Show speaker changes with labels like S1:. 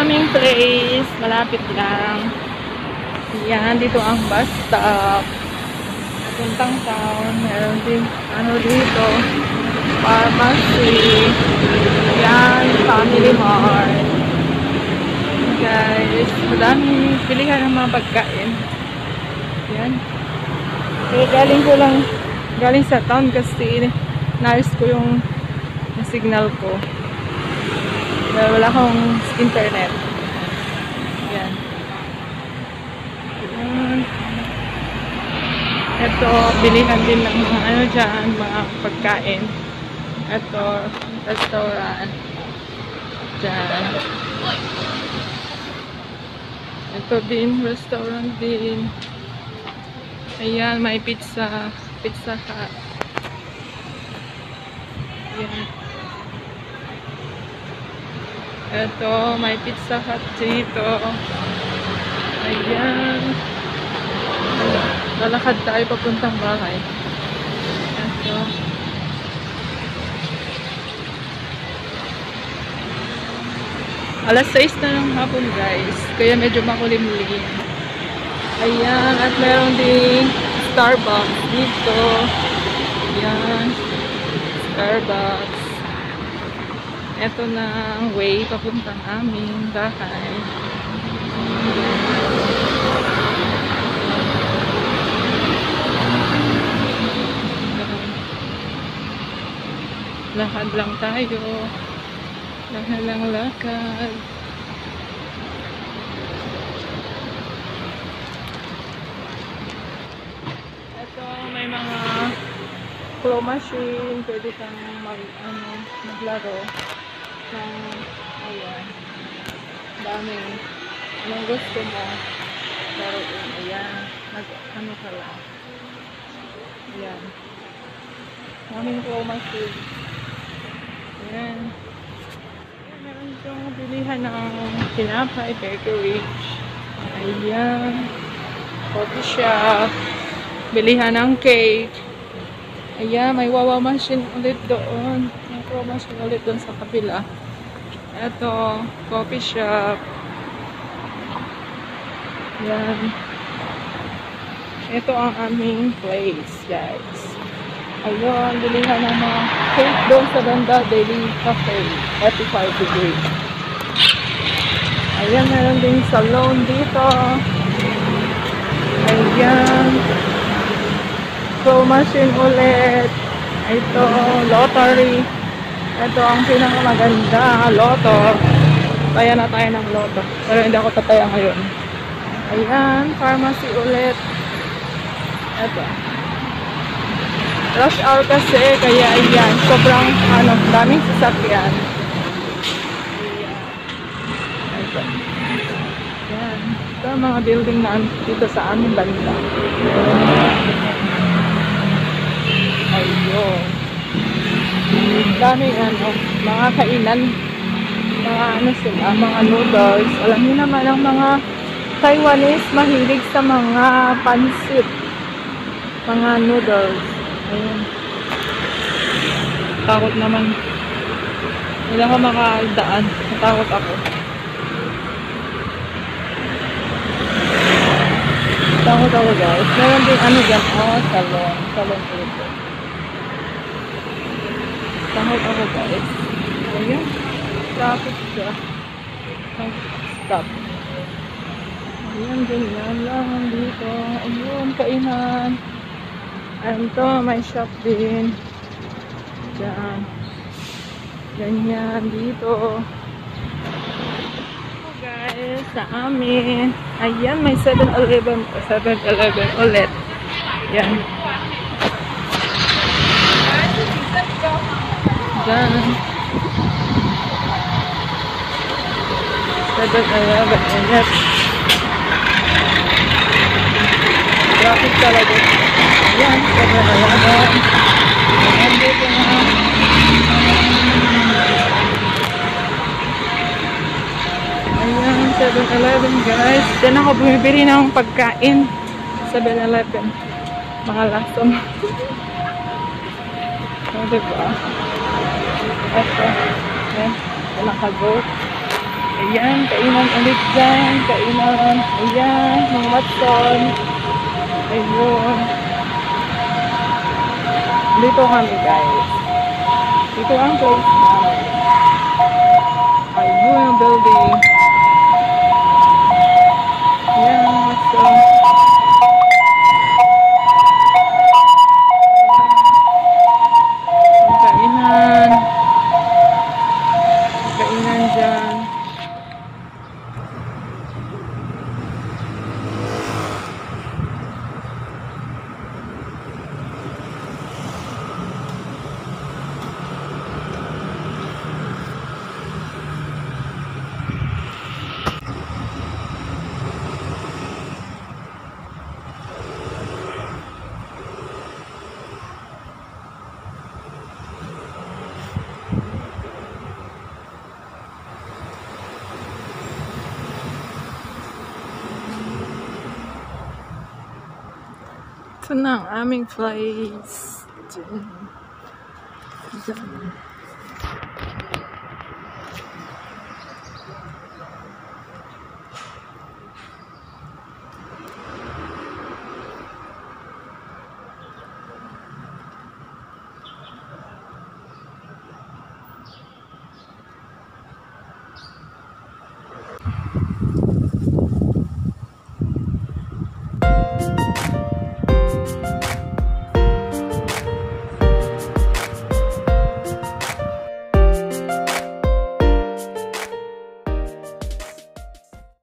S1: aming place. Malapit lang. Yan, dito ang bus stop. Puntang town. Meron din, dito. Pharmacy. Yan, Family Mart. Guys, madaming pilihan ng mga pagkain. Yan. Galing sa town kasi naayos ko yung signal ko. Dahil wala akong internet. Yan. Ito, bilihan din ng mga dyan, mga pagkain. Ito, restaurant. Dyan. Ito din, restaurant din. Ayan, may pizza. Pizza Hut. Ayan. Ito, may Pizza Hut dito. Ayan. Lalakad tayo papuntang bahay. Ito. Alas 6 na ng hapon, guys. Kaya medyo makulimlim. Ayan. At meron ding Starbucks dito. Ayan. Starbucks. Ito na ang way papuntang aming bahay. Lakad lang tayo. Lakad lang lakad. Ito may mga claw machine. Pwede kang maglaro ng ayan. Daming anong gusto mo laruin. Ayan. Ano ka lang. Ayan. Daming claw machine. Ayan. Meron itong bilihan ng tinapay, bakery. Ayan. Coffee shop. Bilihan ng cake. Ayan, may wawa machine ulit doon. May wawa machine ulit doon sa kabila. Ito, coffee shop. Ayan. Ito ang aming place, guys. Ayun, bilihan ng mga cake doon sa banda, Daily Cafe, 35 degrees. Ayan, meron din salon dito. Ayan. So, machine ulit. Ito, lottery. Ito ang pinakamaganda, loto. Taya na tayo ng loto. Pero hindi ako tataya ngayon. Ayan, pharmacy ulit. Ito. Rush hour kasi, kaya ayan, sobrang daming sasakyan. Ito. Ayan. Ito ang mga building na dito sa aming banda. Ayun. Daming mga kainan. Mga sila, mga noodles. Alam niyo naman ang mga Taiwanese mahilig sa mga pansit. Mga noodles. Ayun. Takot naman. Hindi ako makaldaan. Natakot ako. Takot ako, guys. Meron din dyan. Salon. Salon dito. Takot ako, guys. Ayan. Traffic siya. Stop. Ayan, ganyan lang dito. Ayun, kainan. Ayan to, may shop din. Diyan. Ganyan dito. So guys, sa amin. Ayan, may 7-Eleven ulit. Ayan. Diyan. 7-Eleven ulit. Traffic talaga. Ayan, 7-Eleven. Ayan, dito na. Ayan, 7-Eleven, guys. Diyan ako bumibili ng pagkain. 7-Eleven. Mga lasom. So, diba? Ito. Ayan, nakagoat. Ayan, kainan ulit dyan. Kainan. Ayan, mga Watson. Ayun. Dito kami guys. Ito ang place namin. Ayun yung building. Ayan, Watson. Kainan. Kainan dyan. Ito na ang aming place. Diyan.